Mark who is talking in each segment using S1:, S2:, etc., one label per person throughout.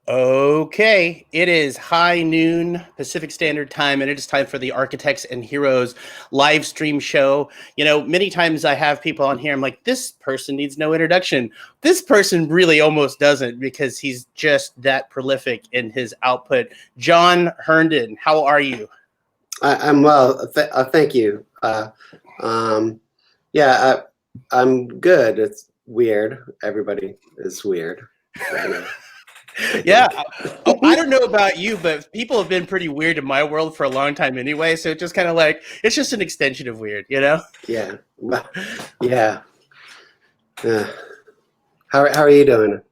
S1: Okay, it is high noon Pacific Standard Time, and it is time for the Architects and Heroes live stream show. You know, many times I have people on here, I'm like, this person needs no introduction. This person really almost doesn't because he's just that prolific in his output. John Herndon, how are you?
S2: I'm well. Thank you. Yeah, I'm good. It's weird. Everybody is weird right now.
S1: Yeah. I don't know about you, but people have been pretty weird in my world for a long time anyway. So it's just kind of like, it's just an extension of weird, you know?
S2: Yeah. Yeah. How are you doing?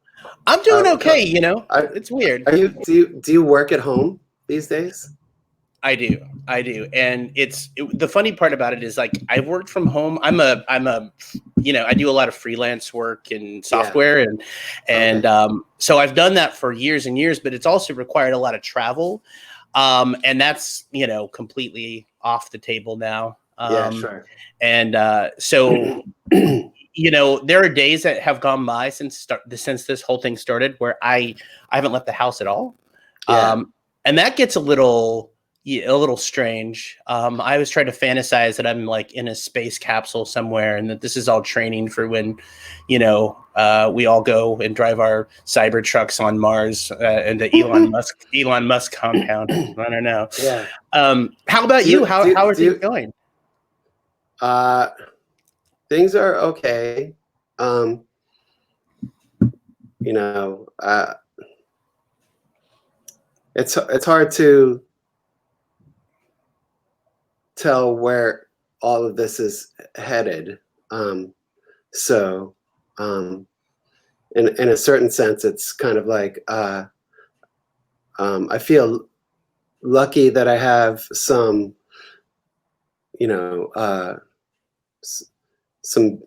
S1: I'm doing okay, you know? It's weird.
S2: Do you work at home these days?
S1: I do. And the funny part about it is like I've worked from home. I'm a I do a lot of freelance work in software so I've done that for years and years, but it's also required a lot of travel. And that's, completely off the table now.
S2: Yeah, sure.
S1: And so there are days that have gone by since this whole thing started where I haven't left the house at all.
S2: Yeah.
S1: And that gets a little strange. I was trying to fantasize that I'm like in a space capsule somewhere and that this is all training for when, we all go and drive our cyber trucks on Mars and the Elon Musk compound. I don't know.
S2: Yeah.
S1: How about you? How are things going?
S2: Things are okay. It's hard to tell where all of this is headed. In a certain sense, it's kind of like I feel lucky that I have some, some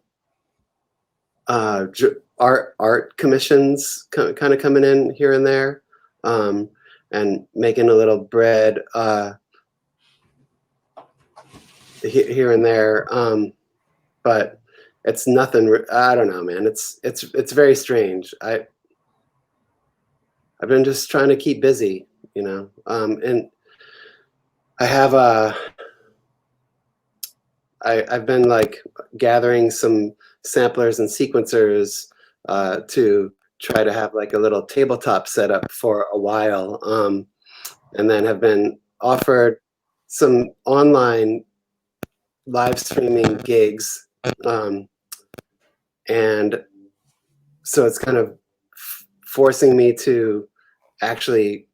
S2: art commissions kind of coming in here and there, and making a little bread here and there, but it's nothing. I don't know, man. It's very strange. I've been just trying to keep busy, and I have I've been like gathering some samplers and sequencers to try to have like a little tabletop setup for a while, and then have been offered some online live streaming gigs, and so it's kind of forcing me to actually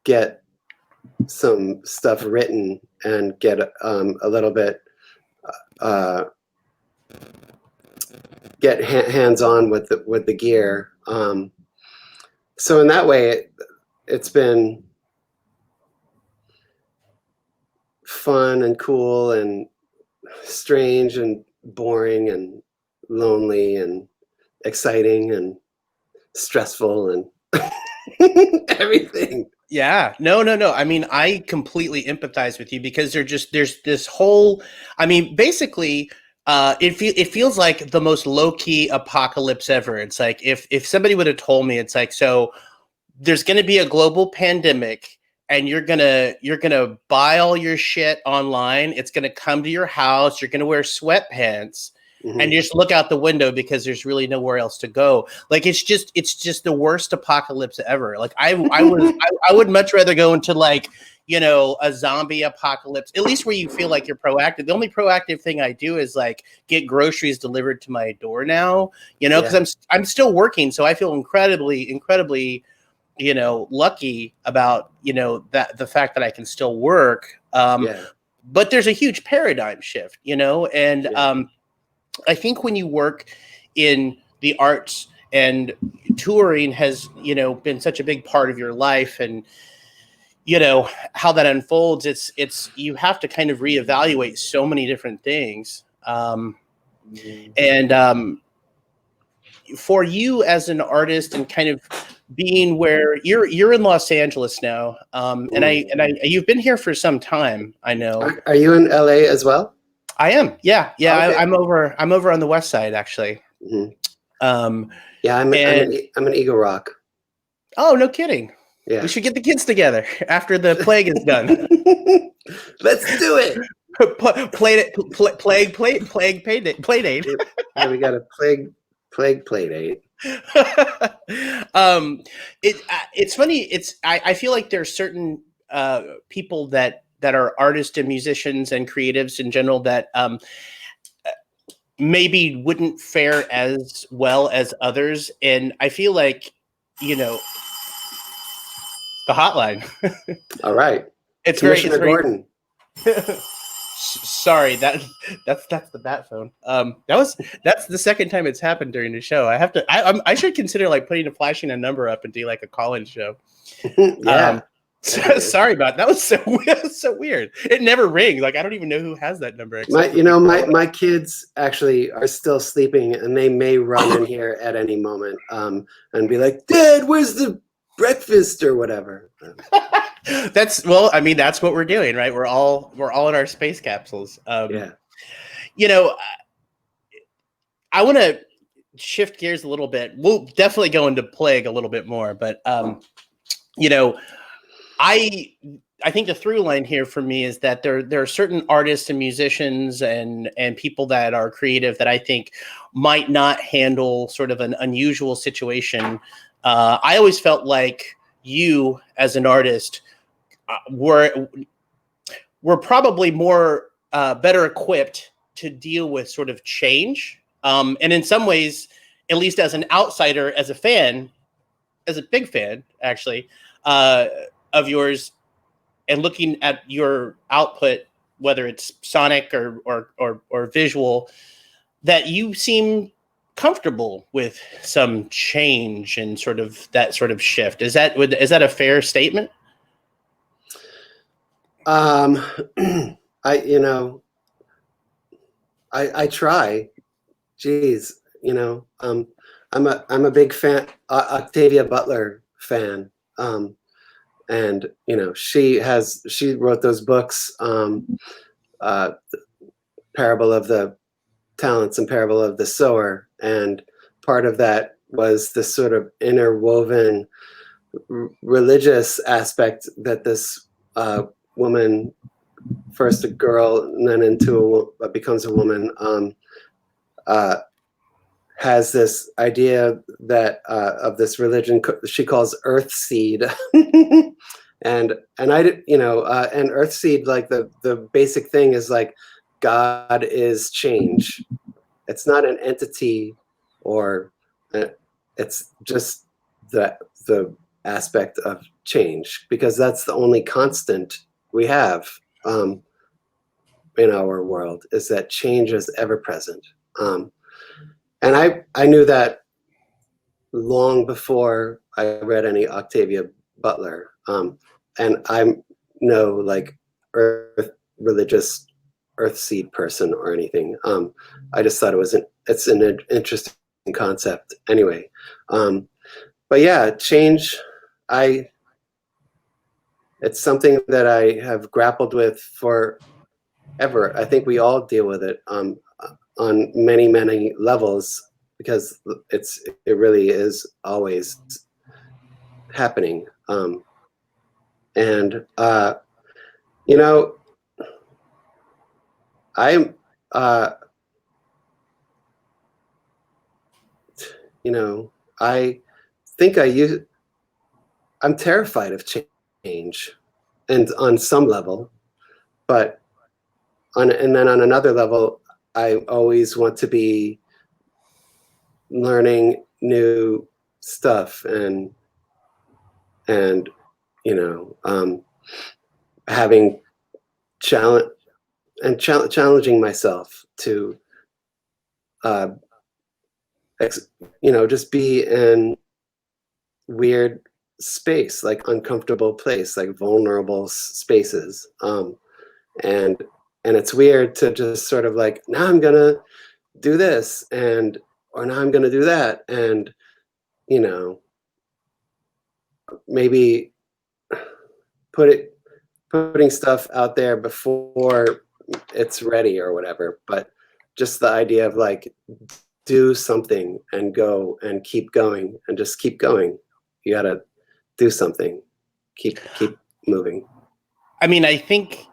S2: get some stuff written and get a little bit get hands-on with the gear. So in that way, it's been fun and cool and strange and boring and lonely and exciting and stressful and everything.
S1: Yeah, no. I mean, I completely empathize with you because there's this whole, I mean, basically, it feels like the most low key apocalypse ever. It's like if somebody would have told me, it's like, so there's going to be a global pandemic and you're gonna buy all your shit online. It's gonna come to your house. You're gonna wear sweatpants. Mm-hmm. And you just look out the window because there's really nowhere else to go. Like it's just the worst apocalypse ever. Like I would much rather go into like, a zombie apocalypse, at least where you feel like you're proactive. The only proactive thing I do is like get groceries delivered to my door now, because I'm still working. So I feel incredibly, lucky about, that the fact that I can still work. But there's a huge paradigm shift, and I think when you work in the arts and touring has, been such a big part of your life and, how that unfolds, it's you have to kind of reevaluate so many different things. And for you as an artist and kind of being where you're in Los Angeles now, and I you've been here for some time, I know.
S2: Are you in LA as well?
S1: I am. Yeah. Okay. I'm over on the west side, actually.
S2: Mm-hmm. I'm in Eagle Rock.
S1: Oh, no kidding.
S2: Yeah.
S1: We should get the kids together after the plague is done.
S2: Let's do it.
S1: Plague play date.
S2: Yeah, we got a plague play date.
S1: It's funny. I feel like there's certain people that are artists and musicians and creatives in general that maybe wouldn't fare as well as others, and I feel like, you know, the hotline.
S2: All right.
S1: It's
S2: Commissioner
S1: very
S2: Gordon.
S1: Sorry, that's the bat phone. That's the second time it's happened during the show. I should consider like flashing a number up and do like a call-in show.
S2: Yeah.
S1: Sorry about that. Was so weird. It never rings. Like I don't even know who has that number.
S2: My kids actually are still sleeping, and they may run in here at any moment and be like, "Dad, where's the breakfast or whatever?"
S1: That's what we're doing, right? We're all in our space capsules.
S2: Yeah.
S1: You know, I want to shift gears a little bit. We'll definitely go into plague a little bit more, but you know, I think the through line here for me is that there are certain artists and musicians and people that are creative that I think might not handle sort of an unusual situation. I always felt like you as an artist were probably more better equipped to deal with sort of change. And in some ways, at least as an outsider, as a fan, as a big fan, actually, of yours, and looking at your output, whether it's sonic or visual, that you seem comfortable with some change and sort of that sort of shift. Is that a fair statement?
S2: I try. Geez, I'm a big fan, Octavia Butler fan. And she wrote those books, Parable of the Talents and Parable of the Sower, and part of that was this sort of interwoven religious aspect that this woman, first a girl and then becomes a woman, has this idea that of this religion she calls Earth Seed. and Earth Seed, like the basic thing is like God is change. It's not an entity, or it's just the aspect of change, because that's the only constant we have in our world, is that change is ever present. And I knew that long before I read any Octavia Butler. And I'm no like religious Earth Seed person or anything. I just thought it's an interesting concept anyway. But yeah, change, it's something that I have grappled with forever. I think we all deal with it on many, many levels, because it really is always happening. I think I'm terrified of change, and on some level, but and then on another level, I always want to be learning new stuff and having challenging myself to just be in weird space, like uncomfortable place, like vulnerable spaces. And it's weird to just sort of like, now I'm gonna do this, or now I'm gonna do that, and maybe putting stuff out there before it's ready or whatever. But just the idea of like, do something and go and keep going and just keep going. You gotta do something, keep moving.
S1: I mean, I think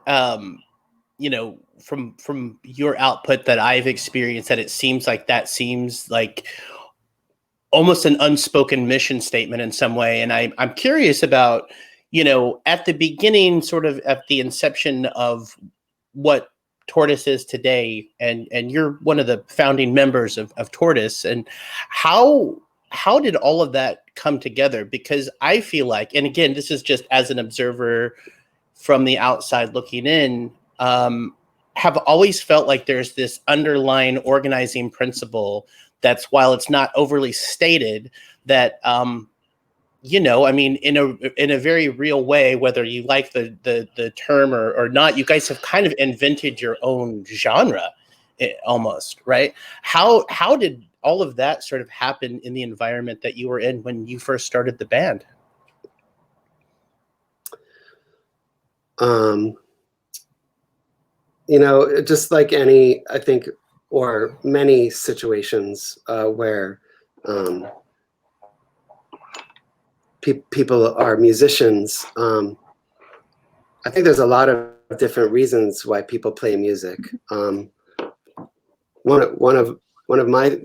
S1: you know, from your output that I've experienced, that it seems like almost an unspoken mission statement in some way. And I'm curious about, you know, at the beginning, sort of at the inception of what Tortoise is today, and you're one of the founding members of Tortoise, and how did all of that come together? Because I feel like, and again, this is just as an observer from the outside looking in, have always felt like there's this underlying organizing principle that's, while it's not overly stated, that you know, I mean, in a very real way, whether you like the term or not, you guys have kind of invented your own genre, almost, right? How did all of that sort of happen in the environment that you were in when you first started the band?
S2: You know, just like any, I think, or many situations where people are musicians. I think there's a lot of different reasons why people play music. One of my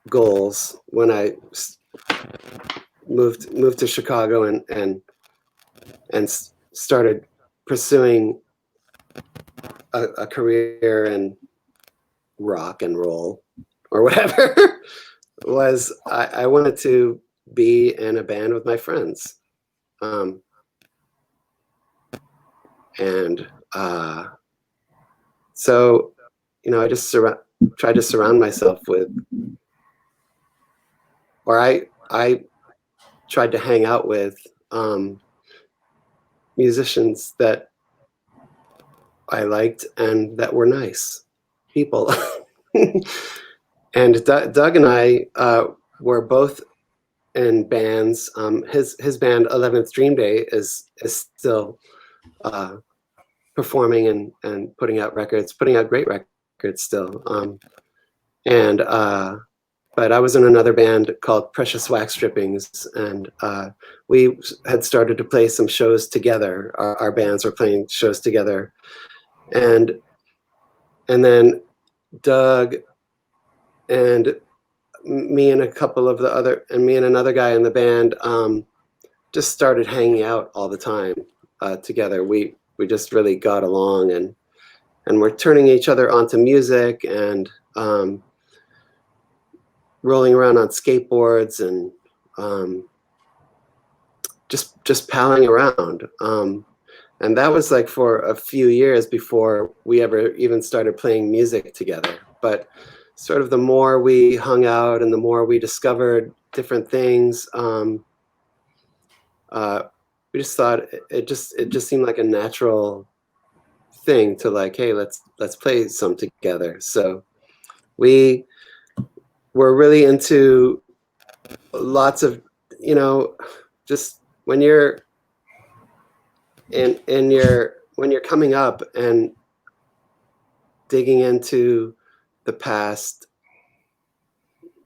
S2: goals when I moved to Chicago and started pursuing a career in rock and roll or whatever was I wanted to be in a band with my friends. So, you know, I just tried to surround myself with, or I tried to hang out with musicians that I liked and that were nice people. And Doug and I were both in bands. His band 11th Dream Day is still performing and putting out great records still. But I was in another band called Precious Wax Strippings, and we had started to play some shows together. Our bands were playing shows together, and then Doug and me and another guy in the band just started hanging out all the time together. We just really got along, and we're turning each other onto music and rolling around on skateboards and just palling around. And that was like for a few years before we ever even started playing music together. But sort of the more we hung out and the more we discovered different things, we just thought it just seemed like a natural thing to like, hey, let's play some together. So we were really into lots of, you know, just when you're when you're coming up and digging into the past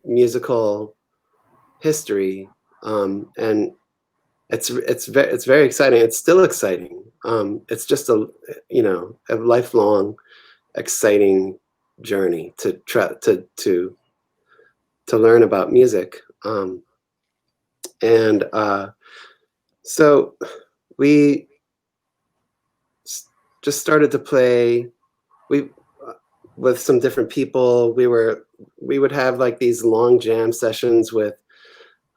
S2: musical history, and it's very exciting. It's still exciting. It's just a lifelong exciting journey to try to learn about music. So we just started to play with some different people. We would have like these long jam sessions with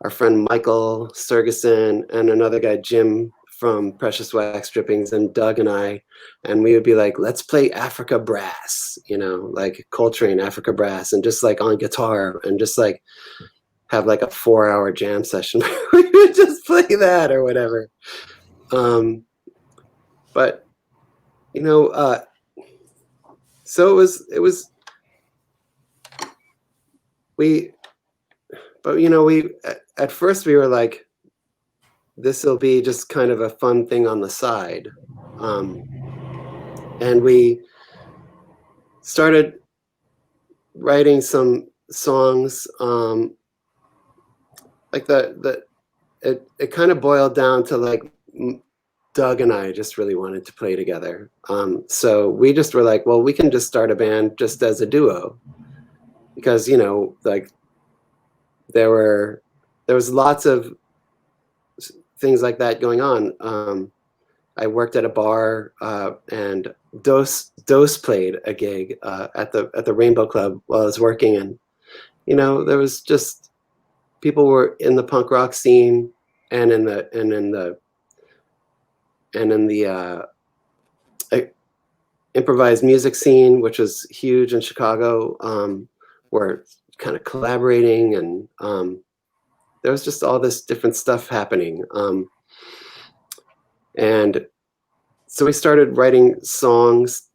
S2: our friend Michael Sergeson and another guy, Jim from Precious Wax Strippings, and Doug and I, and we would be like, let's play Africa Brass, you know, like Coltrane Africa Brass, and just like on guitar, and just like have like a 4-hour jam session. We would just play that or whatever. But you know, so it was but you know, we at first we were like, this will be just kind of a fun thing on the side, and we started writing some songs, like it kind of boiled down to like Doug and I just really wanted to play together. So we just were like, well, we can just start a band just as a duo, because, you know, like there was lots of things like that going on. I worked at a bar, and Dose played a gig at the Rainbow Club while I was working, and you know, there was just people were in the punk rock scene and in the improvised music scene, which was huge in Chicago, were kind of collaborating, and there was just all this different stuff happening. And so we started writing songs.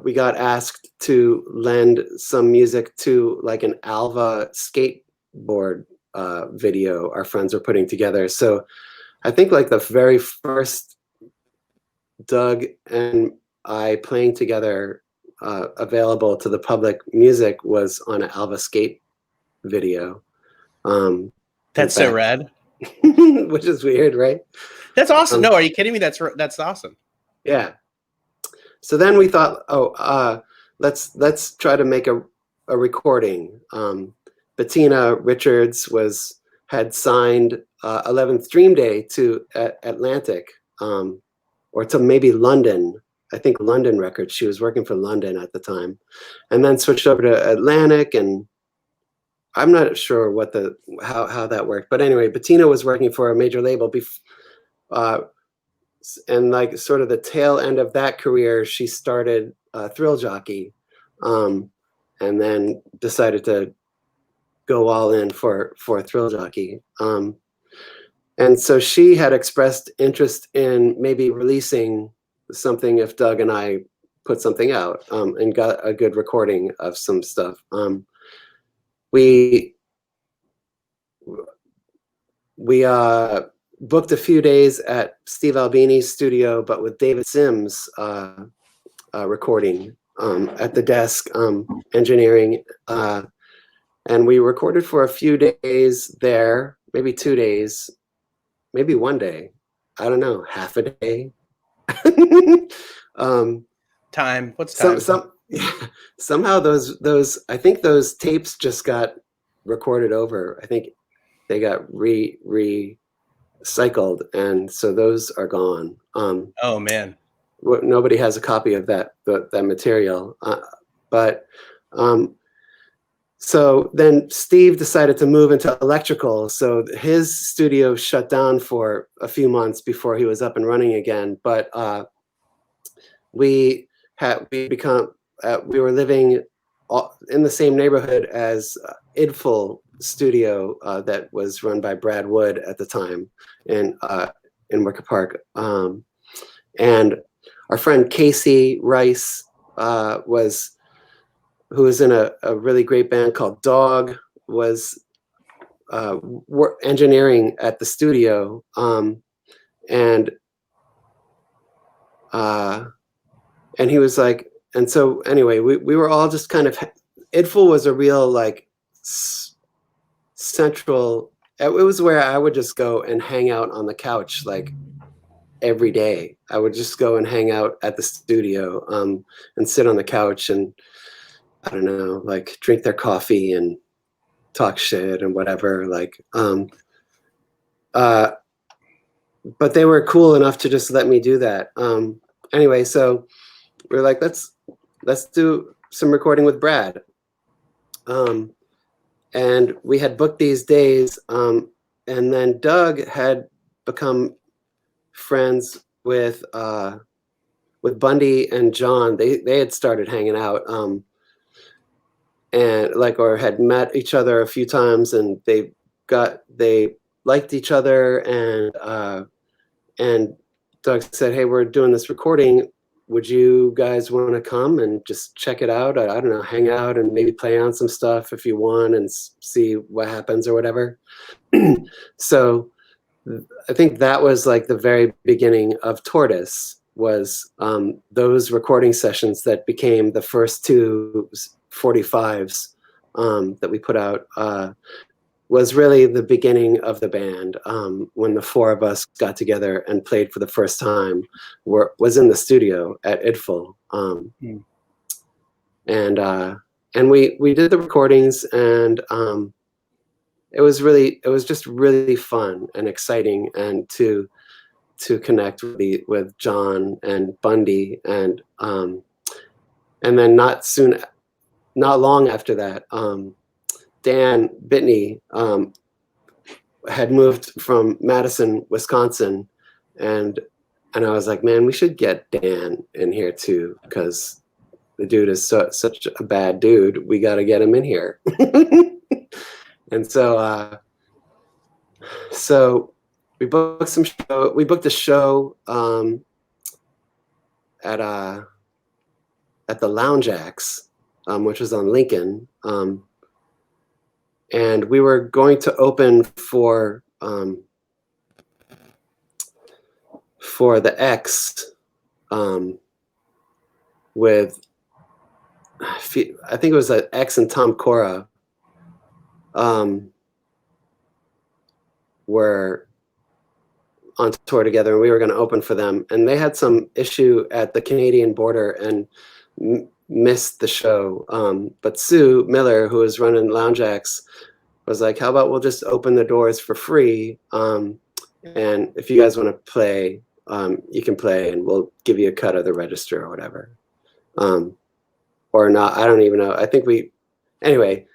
S2: We got asked to lend some music to like an Alva skateboard video our friends were putting together. So I think like the very first Doug and I playing together available to the public music was on an Alva skate video.
S1: That's so rad.
S2: Which is weird, right?
S1: That's awesome. No, are you kidding me? That's awesome.
S2: Yeah. So then we thought, let's try to make a recording. Bettina Richards had signed 11th Dream Day to Atlantic, or to maybe London. I think London Records. She was working for London at the time, and then switched over to Atlantic. And I'm not sure how that worked, but anyway, Bettina was working for a major label and like sort of the tail end of that career, she started Thrill Jockey, and then decided to go all in for Thrill Jockey. And so she had expressed interest in maybe releasing something if Doug and I put something out, and got a good recording of some stuff. We booked a few days at Steve Albini's studio, but with David Sims recording at the desk, engineering. And we recorded for a few days there, maybe 2 days, maybe 1 day. I don't know, half a day.
S1: Time. What's time?
S2: Somehow those I think those tapes just got recorded over. I think they got recycled, and so those are gone.
S1: Oh man.
S2: Nobody has a copy of that material. So then Steve decided to move into electrical. So his studio shut down for a few months before he was up and running again. But we were living in the same neighborhood as Idful Studio that was run by Brad Wood at the time in Wicker Park. And our friend Casey Rice, who was in a really great band called Dog, was engineering at the studio. And he was like, and so anyway, we were all just kind of, Idful was a real like central, it was where I would just go and hang out on the couch like every day. I would just go and hang out at the studio, and sit on the couch and, I don't know, like drink their coffee and talk shit and whatever. Like, but they were cool enough to just let me do that. Anyway, so we're like, let's do some recording with Brad. And we had booked these days, and then Doug had become friends with Bundy and John. They had started hanging out, and like, or had met each other a few times, and they liked each other, and Doug said, "Hey, we're doing this recording. Would you guys want to come and just check it out? I don't know, hang out and maybe play on some stuff if you want and see what happens or whatever." So I think that was like the very beginning of Tortoise, was those recording sessions that became the first two 45s that we put out. was really the beginning of the band. When the four of us got together and played for the first time, was in the studio at Idful. And we did the recordings, and it was just really fun and exciting, and to connect with John and Bundy, and then not long after that, Dan Bitney had moved from Madison, Wisconsin, and I was like, man, we should get Dan in here too, because the dude is such a bad dude. We got to get him in here. And so we booked some show. We booked a show at the Lounge Acts, which was on Lincoln, and we were going to open for the X, with I think it was X and Tom Cora, were on tour together, and we were going to open for them, and they had some issue at the Canadian border and missed the show. But Sue Miller, who was running Lounge Acts, was like, how about we'll just open the doors for free, and if you guys want to play, you can play, and we'll give you a cut of the register or whatever. Or not, I don't even know. I think anyway,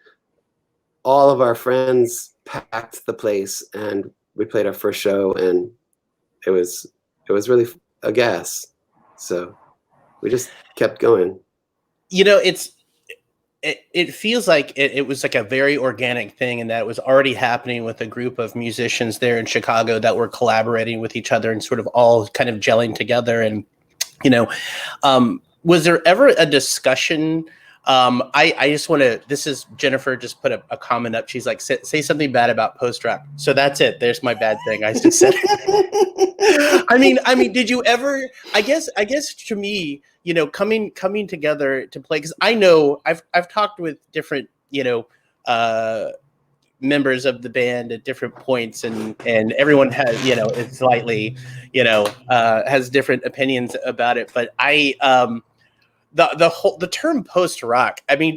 S2: all of our friends packed the place, and we played our first show, and it was really a gas. So we just kept going.
S1: You know, it feels like it was like a very organic thing, and that it was already happening with a group of musicians there in Chicago that were collaborating with each other and sort of all kind of gelling together. And, you know, was there ever a discussion? I just want to, this is Jennifer just put a comment up. She's like, say something bad about post-rock. So that's it. There's my bad thing. I just said, I mean, did you ever, I guess to me, you know, coming together to play, because I know I've talked with different, you know, members of the band at different points, and everyone has, you know, it's slightly, you know, has different opinions about it. But the term post rock, I mean,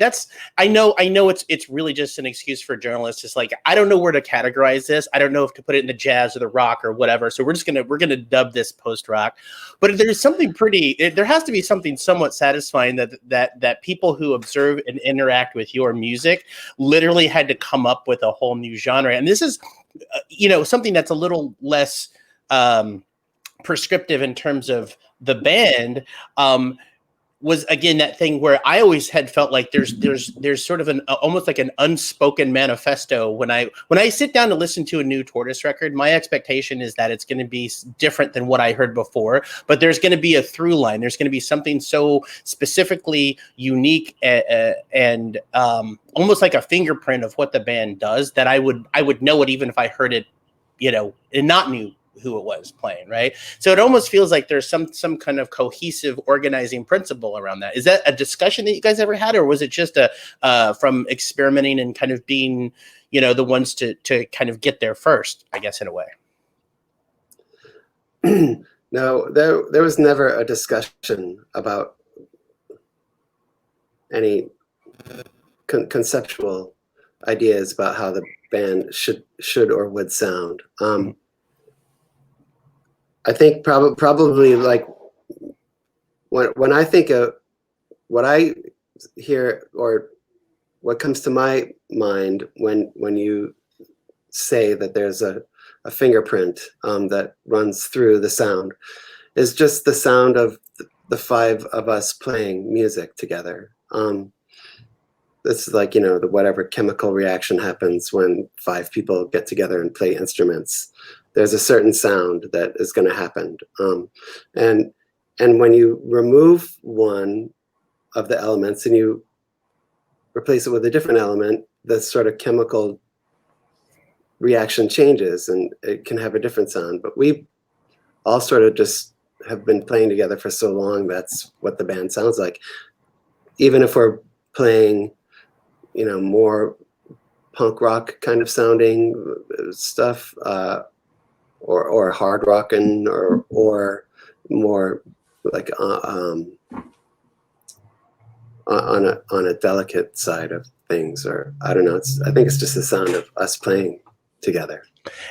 S1: I know it's really just an excuse for journalists. It's like, I don't know where to categorize this. I don't know if to put it in the jazz or the rock or whatever. So we're gonna dub this post rock. But there's something there has to be something somewhat satisfying that people who observe and interact with your music literally had to come up with a whole new genre. And this is, you know, something that's a little less prescriptive in terms of the band. Was again that thing where I always had felt like there's sort of an almost like an unspoken manifesto when I sit down to listen to a new Tortoise record. My expectation is that it's going to be different than what I heard before, but there's going to be a through line. There's going to be something so specifically unique and almost like a fingerprint of what the band does that I would know it even if I heard it, you know, and not knew who it was playing, right? So it almost feels like there's some kind of cohesive organizing principle around that. Is that a discussion that you guys ever had, or was it just from experimenting and kind of being, you know, the ones to kind of get there first, I guess, in a way?
S2: No, there was never a discussion about any conceptual ideas about how the band should or would sound. I think probably like when I think of what I hear or what comes to my mind when you say that there's a fingerprint that runs through the sound is just the sound of the five of us playing music together. It's like, you know, whatever chemical reaction happens when five people get together and play instruments. There's a certain sound that is going to happen. And when you remove one of the elements and you replace it with a different element, the sort of chemical reaction changes and it can have a different sound. But we all sort of just have been playing together for so long, that's what the band sounds like. Even if we're playing, you know, more punk rock kind of sounding stuff, or hard rockin', or more like on a delicate side of things, or I don't know. I think it's just the sound of us playing together.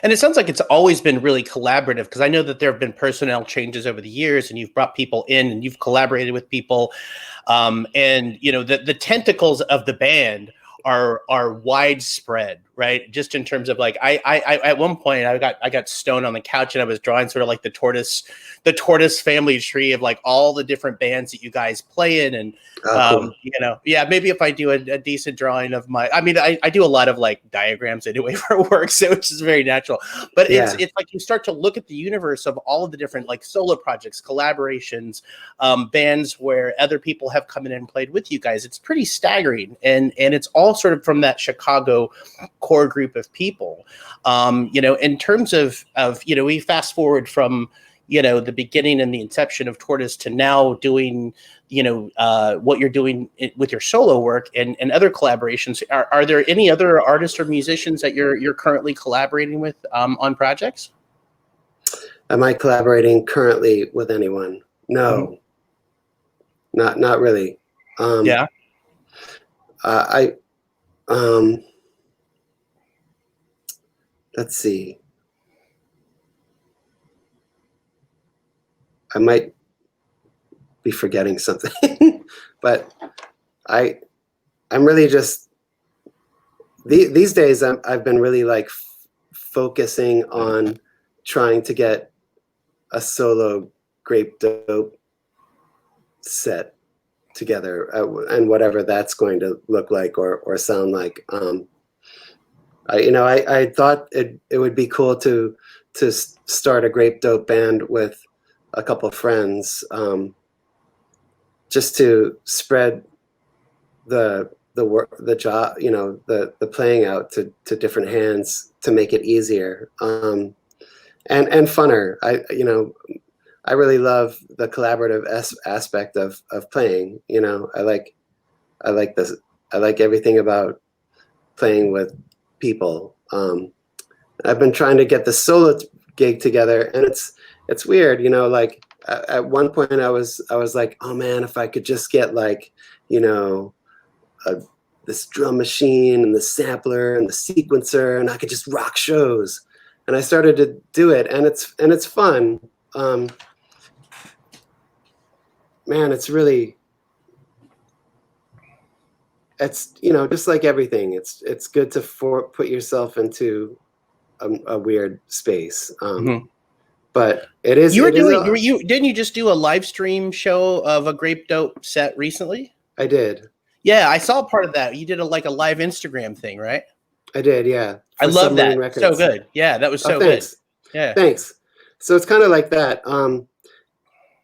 S1: And it sounds like it's always been really collaborative, because I know that there have been personnel changes over the years, and you've brought people in and you've collaborated with people. And you know, the tentacles of the band are widespread, right? Just in terms of like, I at one point I got stoned on the couch and I was drawing sort of like the tortoise family tree of like all the different bands that you guys play in. And
S2: Cool.
S1: you know, yeah, maybe if I do a decent drawing of my, I mean, I do a lot of like diagrams anyway for work, so it's just very natural. But
S2: Yeah.
S1: it's like you start to look at the universe of all of the different like solo projects, collaborations, bands where other people have come in and played with you guys. It's pretty staggering, and it's all sort of from that Chicago core group of people. You know, in terms of you know, we fast forward from, you know, the beginning and the inception of Tortoise to now doing, you know, what you're doing with your solo work and other collaborations. Are there any other artists or musicians that you're currently collaborating with on projects?
S2: Am I collaborating currently with anyone? No, not really.
S1: Yeah.
S2: Let's see. I might be forgetting something, but I'm really just these days I've been really like focusing on trying to get a solo Grape Dope set together, and whatever that's going to look like or sound like. I thought it would be cool to start a Grape Dope band with a couple of friends, just to spread the work, the job, you know, the playing out to different hands to make it easier, and funner. I really love the collaborative aspect of playing. You know, I like this. I like everything about playing with people. I've been trying to get the solo gig together, and it's weird, you know, like at one point I was like, oh man, if I could just get like, you know, this drum machine and the sampler and the sequencer, and I could just rock shows. And I started to do it, and it's fun. Man, it's really, it's, you know, just like everything, it's good to put yourself into a weird space. But it is.
S1: Didn't you just do a live stream show of a Grape Dope set recently?
S2: I did.
S1: Yeah, I saw part of that. You did a live Instagram thing, right?
S2: I did, yeah.
S1: I love that. Records. So good. Yeah, that was so good. Yeah.
S2: Thanks. So it's kind of like that.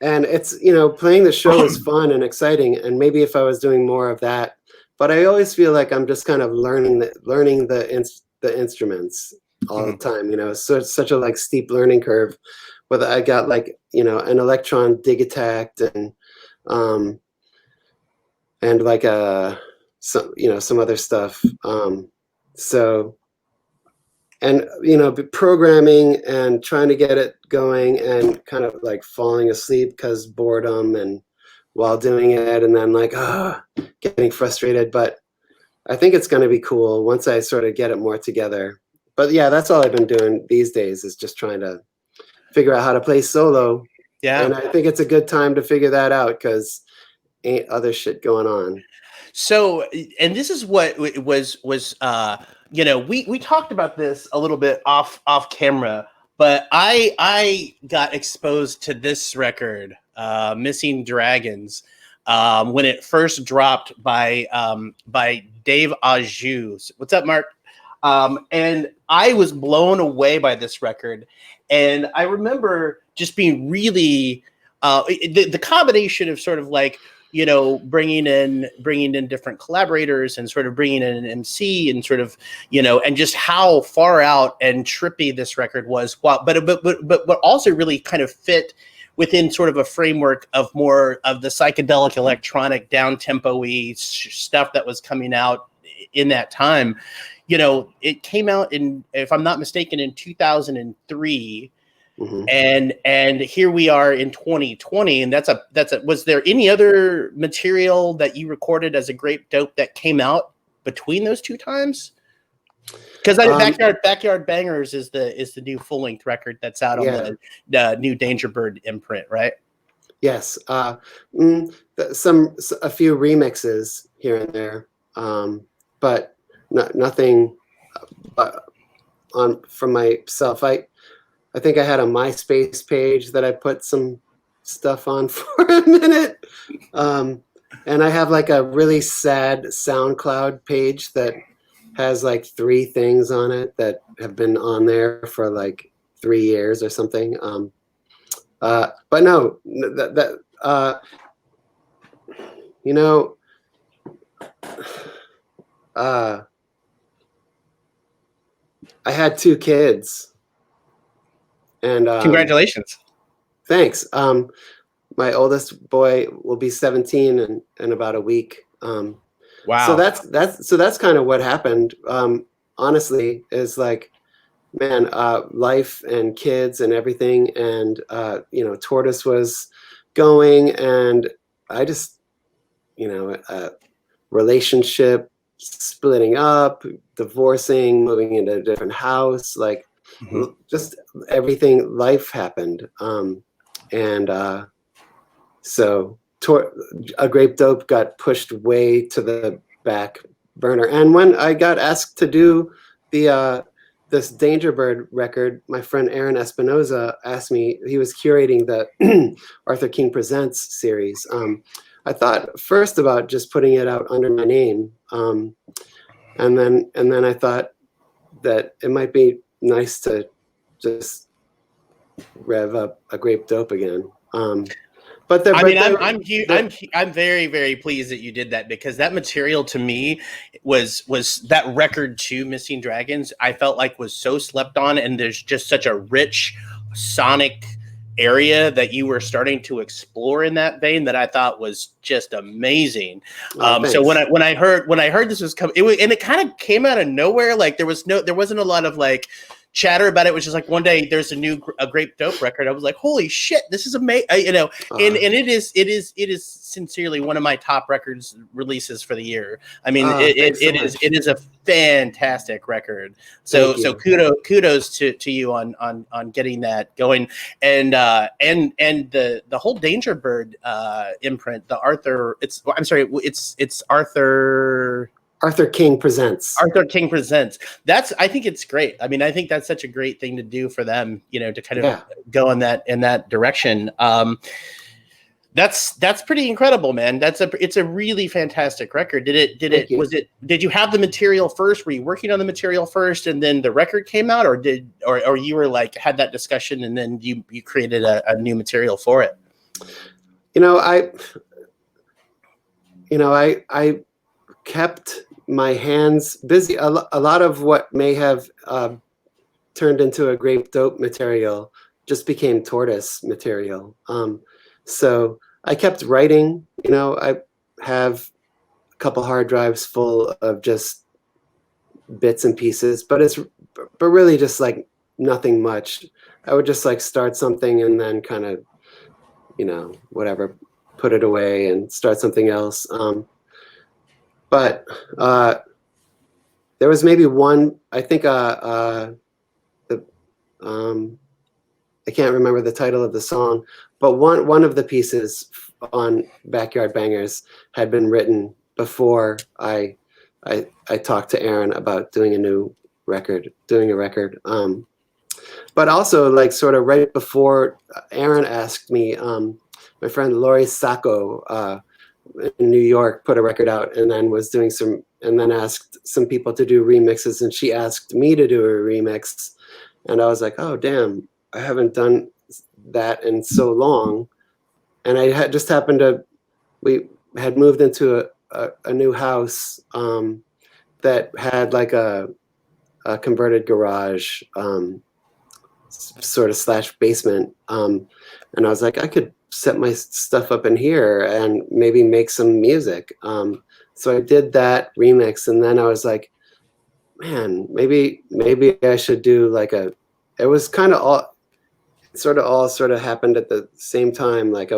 S2: And it's, you know, playing the show is fun and exciting. And maybe if I was doing more of that, but I always feel like I'm just kind of learning the instruments all the time. You know, so it's such a like steep learning curve. Whether I got like, you know, an Electron Dig Attack and like some, you know, some other stuff. So, and, you know, programming and trying to get it going and kind of like falling asleep because boredom and while doing it, and then like, getting frustrated. But I think it's going to be cool once I sort of get it more together. But yeah, that's all I've been doing these days is just trying to figure out how to play solo. Yeah. And I think it's a good time to figure that out because ain't other shit going on.
S1: So, and this is what was you know, we talked about this a little bit off camera, but I got exposed to this record, Missing Dragons, when it first dropped by Dave Ajou. What's up, Mark? And I was blown away by this record, and I remember just being really the combination of sort of like, you know, bringing in different collaborators and sort of bringing in an MC and sort of, you know, and just how far out and trippy this record was. But also really kind of fit within sort of a framework of more of the psychedelic electronic down tempo-y stuff that was coming out in that time. You know, it came out in, if I'm not mistaken, in 2003. And here we are in 2020, and that's a was there any other material that you recorded as a Grape Dope that came out between those two times? Because Backyard Bangers is the new full-length record that's out on the new Danger Bird imprint, right?
S2: Yes. A few remixes here and there, but nothing from myself. I think I had a MySpace page that I put some stuff on for a minute. And I have like a really sad SoundCloud page that has like 3 things on it that have been on there for like 3 years or something. But no, you know, I had 2 kids. And
S1: congratulations.
S2: Thanks. My oldest boy will be 17 in about a week.
S1: Wow.
S2: So that's kind of what happened. Honestly, is like, man, life and kids and everything, and you know, Tortoise was going, and I just, you know, relationship splitting up, divorcing, moving into a different house, like. Just everything, life happened, and so a Grape Dope got pushed way to the back burner. And when I got asked to do the this Danger Bird record, my friend Aaron Espinoza asked me. He was curating the Arthur King Presents series. I thought first about just putting it out under my name, and then I thought that it might be nice to just rev up a Grape Dope again. But
S1: I'm very, very pleased that you did that, because that material to me was that record to Missing Dragons, I felt like was so slept on, and there's just such a rich sonic area that you were starting to explore in that vein that I thought was just amazing. So when I heard this was coming, it kind of came out of nowhere. Like there wasn't a lot of like chatter about it. It was just like one day there's a Grape Dope record. I was like, holy shit, this is amazing. You know, and it is sincerely one of my top records releases for the year. I mean, it is a fantastic record. So kudos to you on getting that going, and the whole Danger Bird imprint, the Arthur. It's
S2: Arthur King Presents.
S1: Arthur King Presents. I think it's great. I mean, I think that's such a great thing to do for them, you know, to kind of go in that direction. That's pretty incredible, man. It's a really fantastic record. Did you have the material first? Were you working on the material first and then the record came out, or you were like had that discussion and then you created a new material for it?
S2: I kept my hands busy. A lot of what may have turned into a Grape Dope material just became Tortoise material. So I kept writing. I have a couple hard drives full of just bits and pieces, but really just like nothing much. I would just like start something and then kind of, whatever, put it away and start something else. But there was maybe one, I think I can't remember the title of the song, but one of the pieces on Backyard Bangers had been written before I talked to Aaron about doing a record. But also like sort of right before Aaron asked me, my friend Lori Sacco in New York put a record out and then was doing and then asked some people to do remixes, and she asked me to do a remix. And I was like, oh, damn, I haven't done that in so long. And I had just happened we had moved into a new house that had like a converted garage sort of / basement. And I was like, I could set my stuff up in here and maybe make some music. so I did that remix, and then I was like, man, maybe I should do like a. It was kind of all sort of happened at the same time. Like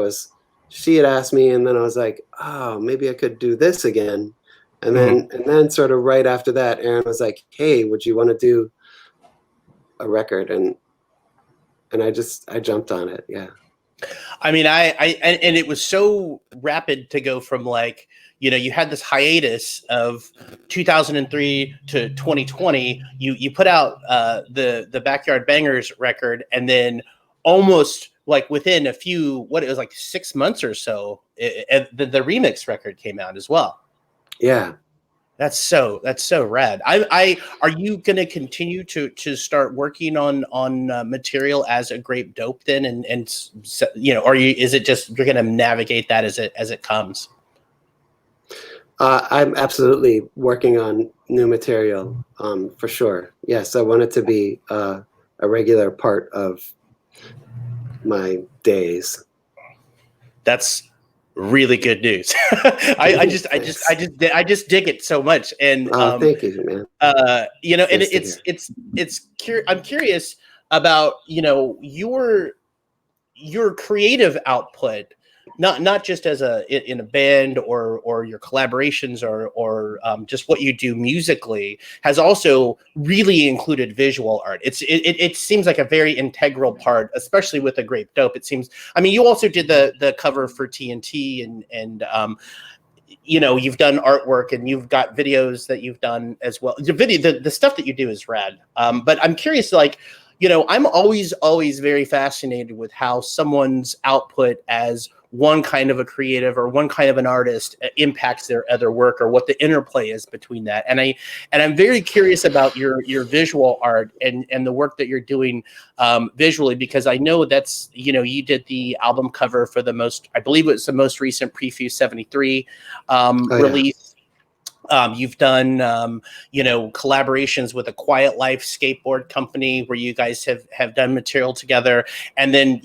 S2: she had asked me, and then I was like, oh, maybe I could do this again. And then sort of right after that, Aaron was like, hey, would you want to do a record? And I jumped on it. Yeah.
S1: I mean, and it was so rapid to go from like, you had this hiatus of 2003 to 2020. You put out the Backyard Bangers record, and then almost like within a few, what it was like 6 months or so, the remix record came out as well.
S2: Yeah.
S1: That's so rad. Are you going to continue to start working on material as a Grape Dope then, and is it just you're going to navigate that as it comes?
S2: I'm absolutely working on new material, for sure. Yes, I want it to be a regular part of my days.
S1: That's really good news. I just dig it so much, and
S2: thank you, man.
S1: I'm curious about your creative output, not just as in a band or your collaborations or just what you do musically, has also really included visual art. It seems like a very integral part, especially with the Grape Dope. It seems. I mean, you also did the cover for TNT, and you've done artwork, and you've got videos that you've done as well. The stuff that you do is rad. But I'm curious, like, I'm always very fascinated with how someone's output as one kind of a creative or one kind of an artist impacts their other work, or what the interplay is between that. And I'm very curious about your visual art and the work that you're doing visually, because I know that's, you did the album cover for I believe it was the most recent Prefuse 73 release. Yeah. You've done, collaborations with a Quiet Life skateboard company where you guys have done material together. And then,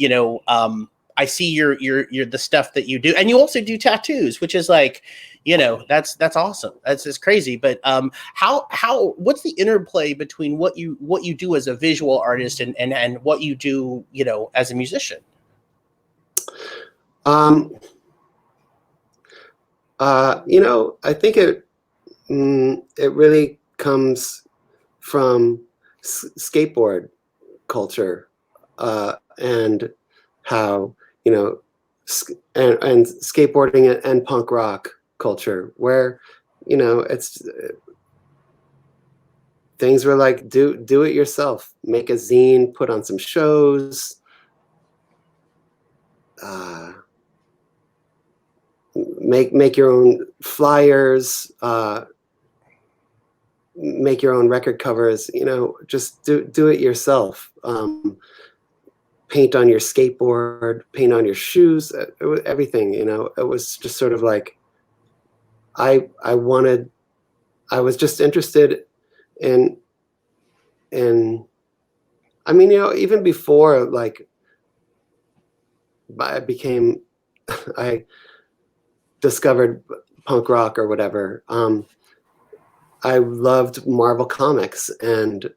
S1: I see your the stuff that you do, and you also do tattoos, which is like, that's awesome. That's just crazy. But what's the interplay between what you do as a visual artist and what you do, as a musician?
S2: I think it really comes from skateboard culture, and how, and skateboarding and punk rock culture, where, it's things were like, do it yourself, make a zine, put on some shows, make your own flyers, make your own record covers, just do it yourself. Paint on your skateboard, paint on your shoes, everything, it was just sort of like, I was just interested in, I mean, even before, like, I discovered punk rock or whatever, I loved Marvel Comics, and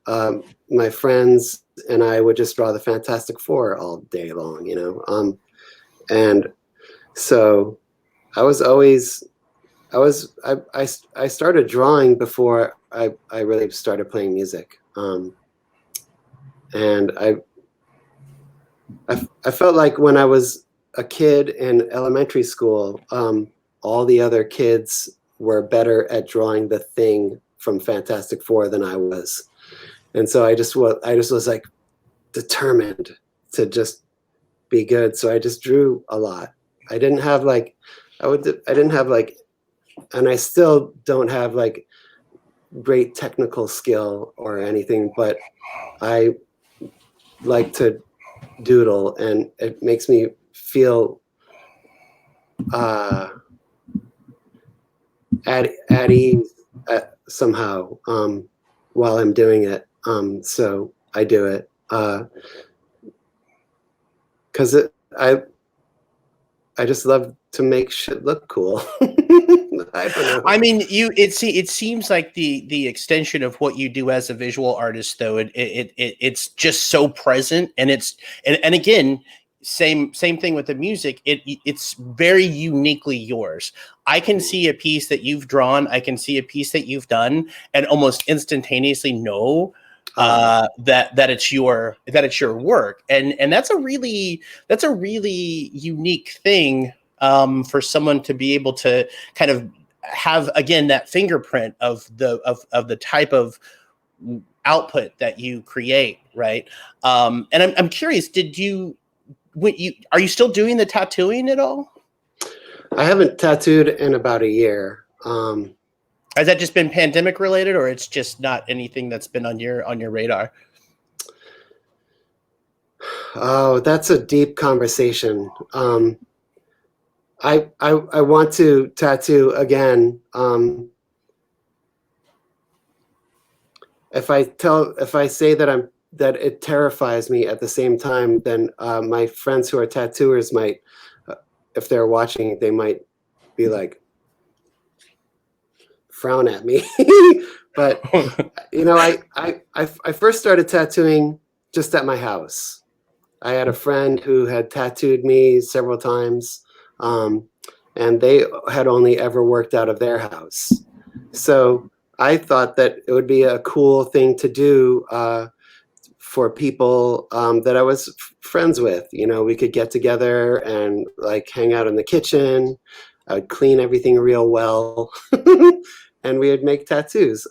S2: my friends and I would just draw the Fantastic Four all day long, and so I started drawing before I really started playing music, and I felt like when I was a kid in elementary school, all the other kids were better at drawing the Thing from Fantastic Four than I was. And so I just was like determined to just be good. So I just drew a lot. I didn't have like, and I still don't have like great technical skill or anything, but I like to doodle, and it makes me feel at ease somehow while I'm doing it. So I do it because I just love to make shit look cool. I don't know.
S1: I mean, it seems like the extension of what you do as a visual artist, though. It's just so present, and and again, same thing with the music. It's very uniquely yours. I can see a piece that you've drawn, I can see a piece that you've done, and almost instantaneously know that it's your work, and that's a really unique thing, for someone to be able to kind of have, again, that fingerprint of the type of output that you create, right? And I'm curious, are you still doing the tattooing at all?
S2: I haven't tattooed in about a year.
S1: Has that just been pandemic related, or it's just not anything that's been on your radar?
S2: Oh, that's a deep conversation. I want to tattoo again. If I say that it terrifies me at the same time, then my friends who are tattooers might, if they're watching, they might be like, frown at me. But I first started tattooing just at my house. I had a friend who had tattooed me several times, and they had only ever worked out of their house. So I thought that it would be a cool thing to do for people that I was friends with. We could get together and like hang out in the kitchen. I would clean everything real well, and we would make tattoos.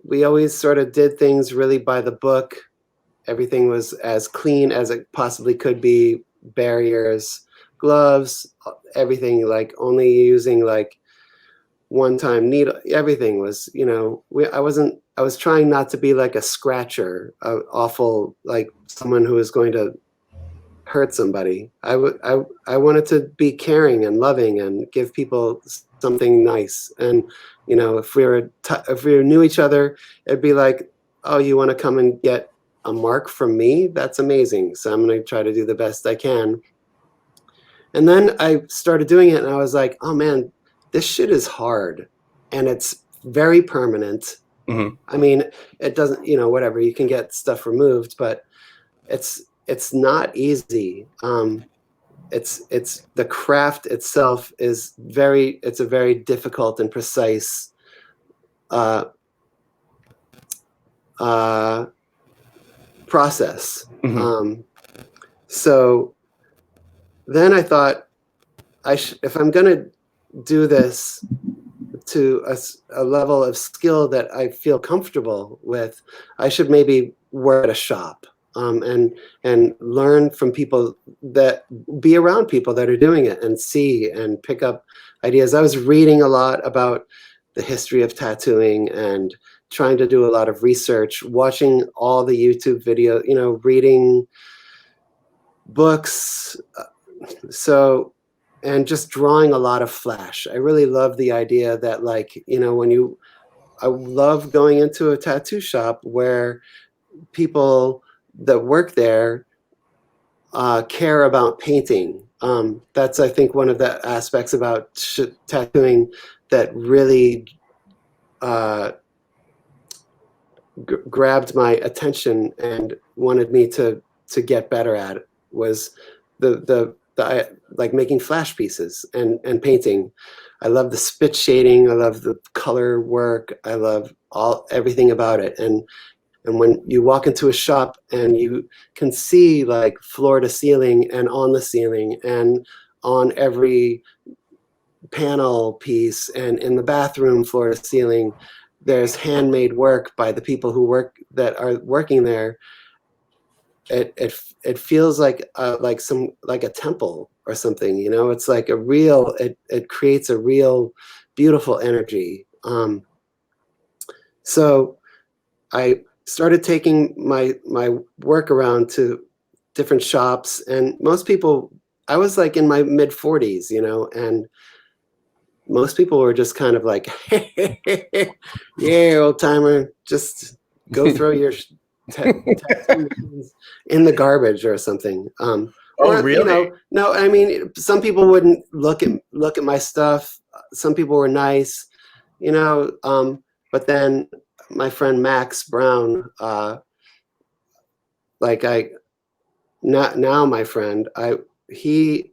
S2: We always sort of did things really by the book. Everything was as clean as it possibly could be. Barriers, gloves, everything, like only using like one-time needle. Everything was, I was trying not to be like a scratcher, awful, like someone who is going to hurt somebody. I wanted to be caring and loving and give people something nice. And if we knew each other, it'd be like, oh, you want to come and get a mark from me? That's amazing. So I'm going to try to do the best I can. And then I started doing it, and I was like, oh man, this shit is hard, and it's very permanent.
S1: Mm-hmm.
S2: I mean, it doesn't, whatever, you can get stuff removed, but it's not easy. It's the craft itself is it's a very difficult and precise process.
S1: Mm-hmm.
S2: So then I thought, if I'm going to do this to a level of skill that I feel comfortable with, I should maybe work at a shop, and learn from people, be around people that are doing it, and see and pick up ideas. I was reading a lot about the history of tattooing and trying to do a lot of research, watching all the YouTube videos, reading books. And just drawing a lot of flash. I really love the idea that, like, I love going into a tattoo shop where people that work there care about painting. That's, I think, one of the aspects about tattooing that really grabbed my attention and wanted me to get better at it, was the like making flash pieces and painting. I love the spit shading. I love the color work. I love everything about it. And when you walk into a shop and you can see like floor to ceiling and on the ceiling and on every panel piece and in the bathroom floor to ceiling, there's handmade work by the people that are working there. It feels like a temple or something, it's like it creates a real beautiful energy. So I started taking my work around to different shops, and most people, I was like in my mid 40s, and most people were just kind of like, yeah, old timer, just go throw your tattoos in the garbage or something.
S1: Oh,
S2: or you
S1: really?
S2: know, no, I mean, some people wouldn't look at my stuff. Some people were nice, you know. But then my friend Max Brown, like I not now my friend, he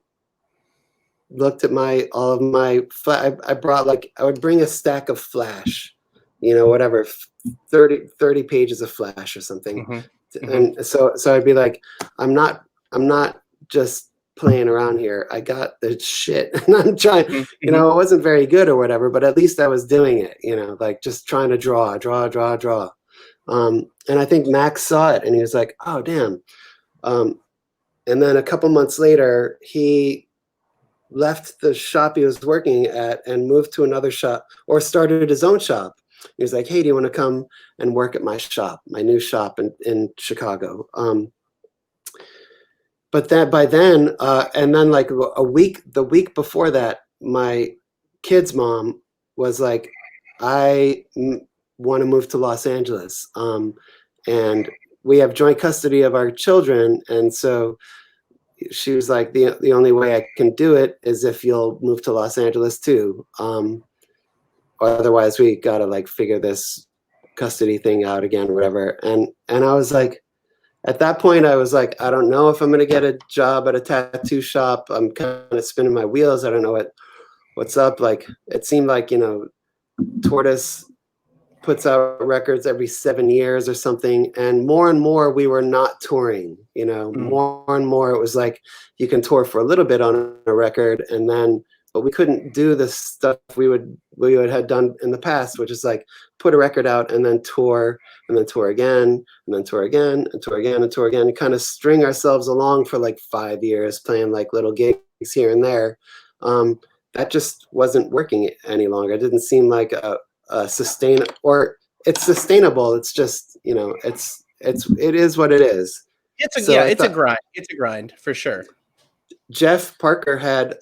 S2: looked at my all of my I brought like I would bring a stack of flash, you know, whatever, 30 pages of flash or something. And so I'd be like, I'm not just playing around here. I got the shit and I'm trying, you know, it wasn't very good or whatever, but at least I was doing it, you know, like just trying to draw. And I think Max saw it and he was like, oh damn. And then a couple months later, he left the shop he was working at and moved to another shop or started his own shop. He was like, hey, do you want to come and work at my shop, my new shop in Chicago? But that by then, and then like the week before that, my kid's mom was like, I want to move to Los Angeles. And we have joint custody of our children. And so she was like, the only way I can do it is if you'll move to Los Angeles too. Otherwise we got to like figure this custody thing out again, whatever. And I was like, at that point I was like, I don't know if I'm going to get a job at a tattoo shop. I'm kind of spinning my wheels. I don't know what's up. Like, it seemed like, you know, Tortoise puts out records every 7 years or something. And more we were not touring, you know, more and more it was like, you can tour for a little bit on a record and then, but we couldn't do the stuff we would had done in the past, which is like put a record out and then tour again and then tour again and tour again and tour again and kind of string ourselves along for like 5 years playing like little gigs here and there. That just wasn't working any longer. It didn't seem like a or it's sustainable. It's just, you know, it is what it is.
S1: It's a grind. It's a grind for sure.
S2: Jeff Parker had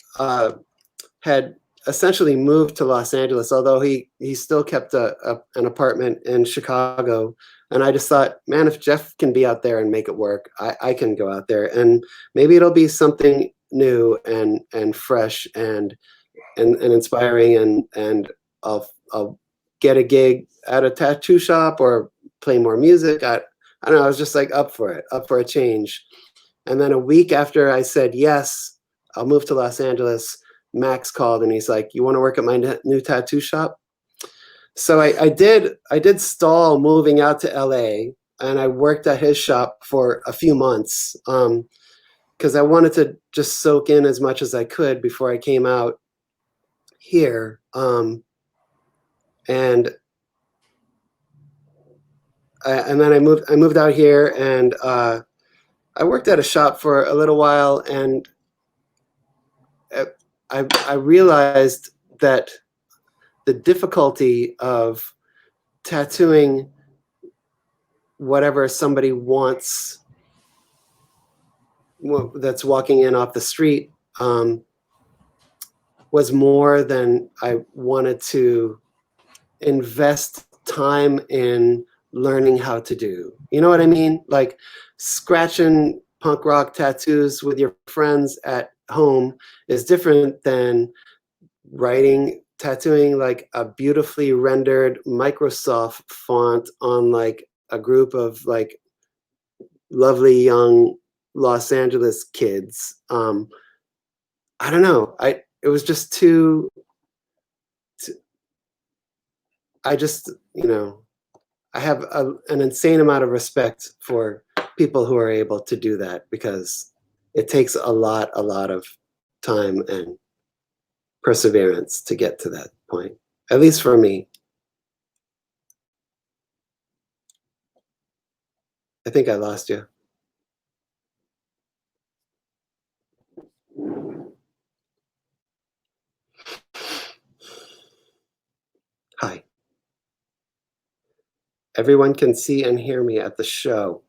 S2: essentially moved to Los Angeles, although he still kept an apartment in Chicago. And I just thought, man, if Jeff can be out there and make it work, I can go out there and maybe it'll be something new and fresh and inspiring and I'll get a gig at a tattoo shop or play more music. I don't know. I was just like up for a change. And then a week after I said, yes, I'll move to Los Angeles, Max called and he's like, you want to work at my new tattoo shop? So I did stall moving out to LA and I worked at his shop for a few months because I wanted to just soak in as much as I could before I came out here. And then I moved out here and I worked at a shop for a little while and I realized that the difficulty of tattooing whatever somebody wants that's walking in off the street was more than I wanted to invest time in learning how to do. You know what I mean? Like scratching punk rock tattoos with your friends at home is different than tattooing like a beautifully rendered Microsoft font on like a group of like lovely young Los Angeles kids. I don't know. It was just too I just, you know, I have an insane amount of respect for people who are able to do that because it takes a lot of time and perseverance to get to that point, at least for me. I think I lost you. Hi. Everyone can see and hear me at the show,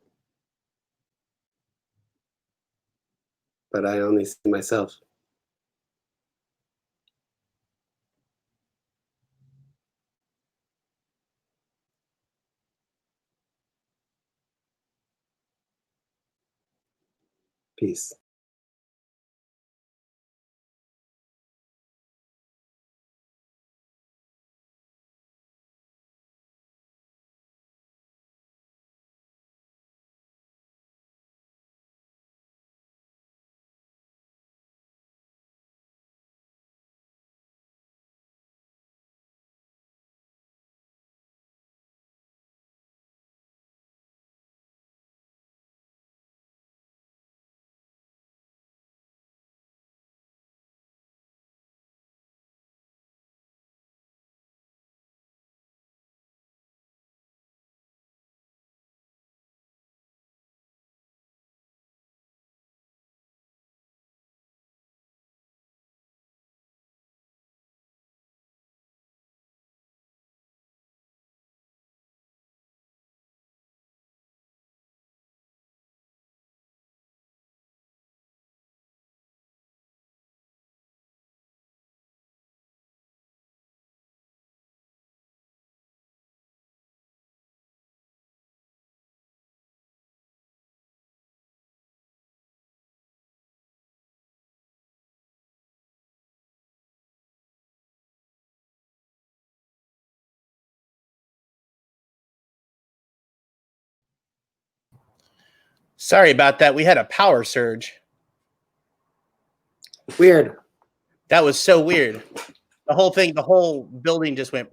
S2: but I only see myself. Peace.
S1: Sorry about that. We had a power surge.
S2: Weird.
S1: That was so weird. The whole building just went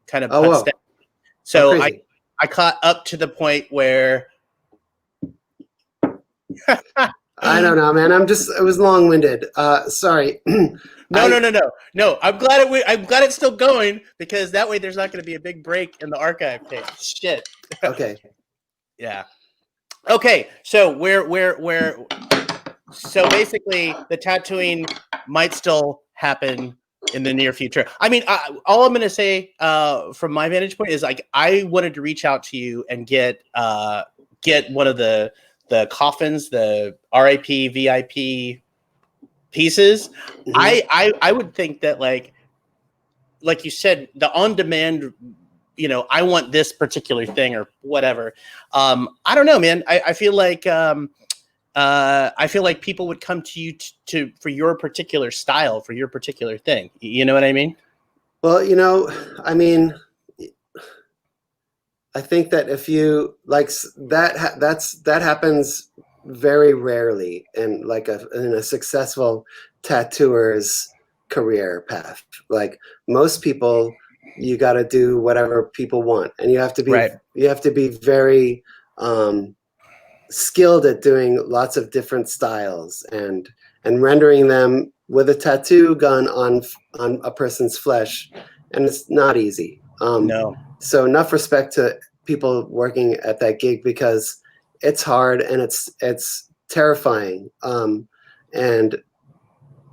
S1: kind of
S2: Oh,
S1: punched
S2: whoa.
S1: down. So
S2: Crazy.
S1: I caught up to the point where
S2: I don't know, man. It was long-winded. Sorry.
S1: No. I'm glad it's still going, because that way there's not going to be a big break in the archive tape. Shit.
S2: Okay.
S1: Yeah. Okay. So so basically the tattooing might still happen in the near future. I mean, all I'm going to say from my vantage point is, like, I wanted to reach out to you and get one of the coffins, the RIP VIP pieces.
S2: Mm-hmm.
S1: I would think that, like you said, the on demand, I want this particular thing or whatever. I don't know, man. I feel like people would come to you for your particular style, for your particular thing. You know what I mean?
S2: Well, I mean, I think that if you like that, that happens very rarely in in a successful tattooer's career path. Like most people, you got to do whatever people want, and you have to be
S1: Right.
S2: very skilled at doing lots of different styles and rendering them with a tattoo gun on a person's flesh, and it's not easy.
S1: No.
S2: So enough respect to people working at that gig, because it's hard and it's terrifying. And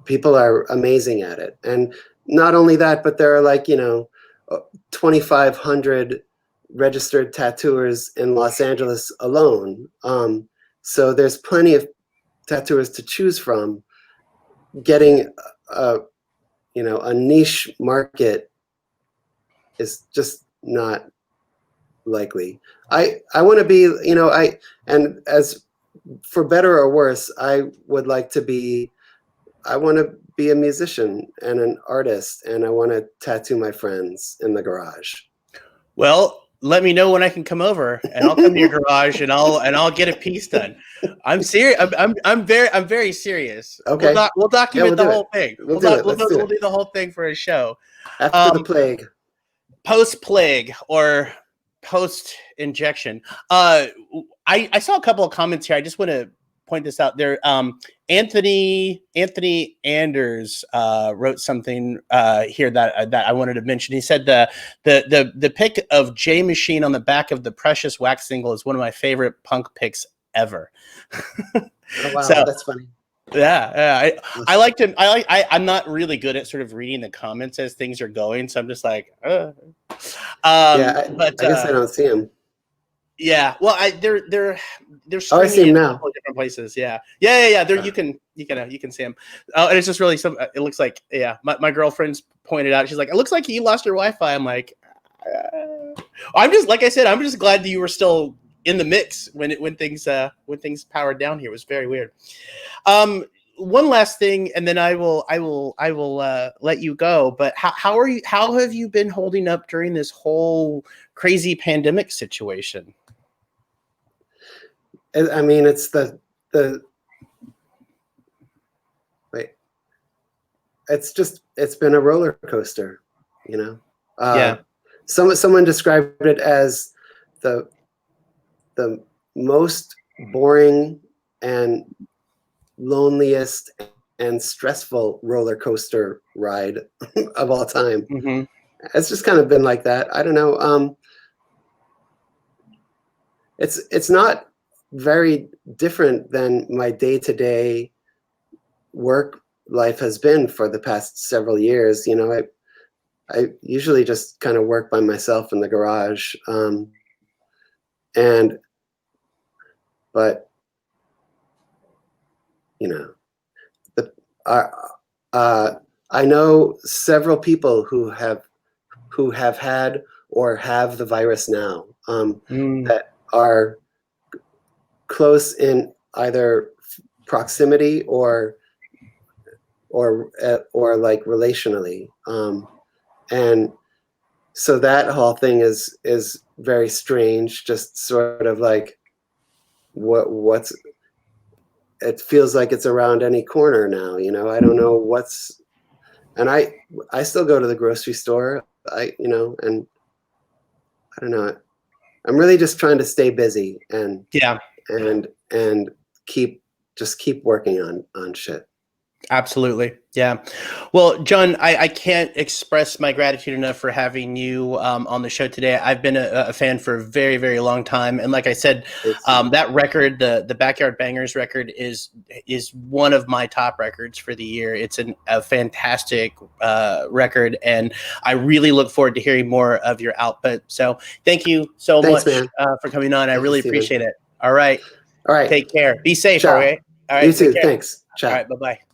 S2: people are amazing at it. And not only that, but there are 2,500 registered tattooers in Los Angeles alone. So there's plenty of tattooers to choose from. Getting a niche market is just not likely. I want to be, and as for better or worse, I want to be a musician and an artist, and I want to tattoo my friends in the garage.
S1: Well, let me know when I can come over, and I'll come to your garage, and I'll get a piece done. I'm serious. I'm very serious.
S2: Okay.
S1: We'll document the whole thing.
S2: We'll do it.
S1: We'll do the whole thing for a show.
S2: After the plague.
S1: Post plague or post injection. I saw a couple of comments here. I just want to point this out. There, Anthony Anders wrote something here that I wanted to mention. He said the pic of J Machine on the back of the Precious Wax single is one of my favorite punk pics ever.
S2: Oh, wow,
S1: so,
S2: that's funny.
S1: Yeah. I liked him. I'm not really good at sort of reading the comments as things are going, so I'm just like,
S2: yeah. I guess I don't see him.
S1: Yeah, well, they're
S2: I see him now.
S1: Different places. Yeah. There you can see him. And it's just really it looks like, yeah. My girlfriend's pointed out. She's like, it looks like you lost your Wi-Fi. I'm like, I'm just, like I said, I'm just glad that you were still in the mix when things powered down here. It was very weird. One last thing, and then I will let you go. But how are you? How have you been holding up during this whole crazy pandemic situation?
S2: I mean, it's the wait. It's been a roller coaster,
S1: Yeah.
S2: Someone described it as the most boring and loneliest and stressful roller coaster ride of all time.
S1: Mm-hmm.
S2: It's just kind of been like that. I don't know. It's not very different than my day-to-day work life has been for the past several years. I usually just kind of work by myself in the garage. But I know several people who have had or have the virus now, that are close in either proximity or like relationally, and so that whole thing is very strange. Just sort of like what's it feels like it's around any corner now, you know. I don't know what's, and I still go to the grocery store, you know, and I don't know. I'm really just trying to stay busy and
S1: Yeah.
S2: and keep working on shit.
S1: Absolutely. Yeah. Well, John, I can't express my gratitude enough for having you on the show today. I've been a fan for a very, very long time. And like I said, that record, the Backyard Bangers record is one of my top records for the year. It's a fantastic record. And I really look forward to hearing more of your output. So thank you so much for coming on. I really appreciate it. All right.
S2: All right.
S1: Take care. Be safe.
S2: Ciao.
S1: All right. All right.
S2: You too.
S1: Take care.
S2: Thanks. Ciao.
S1: All right. Bye-bye.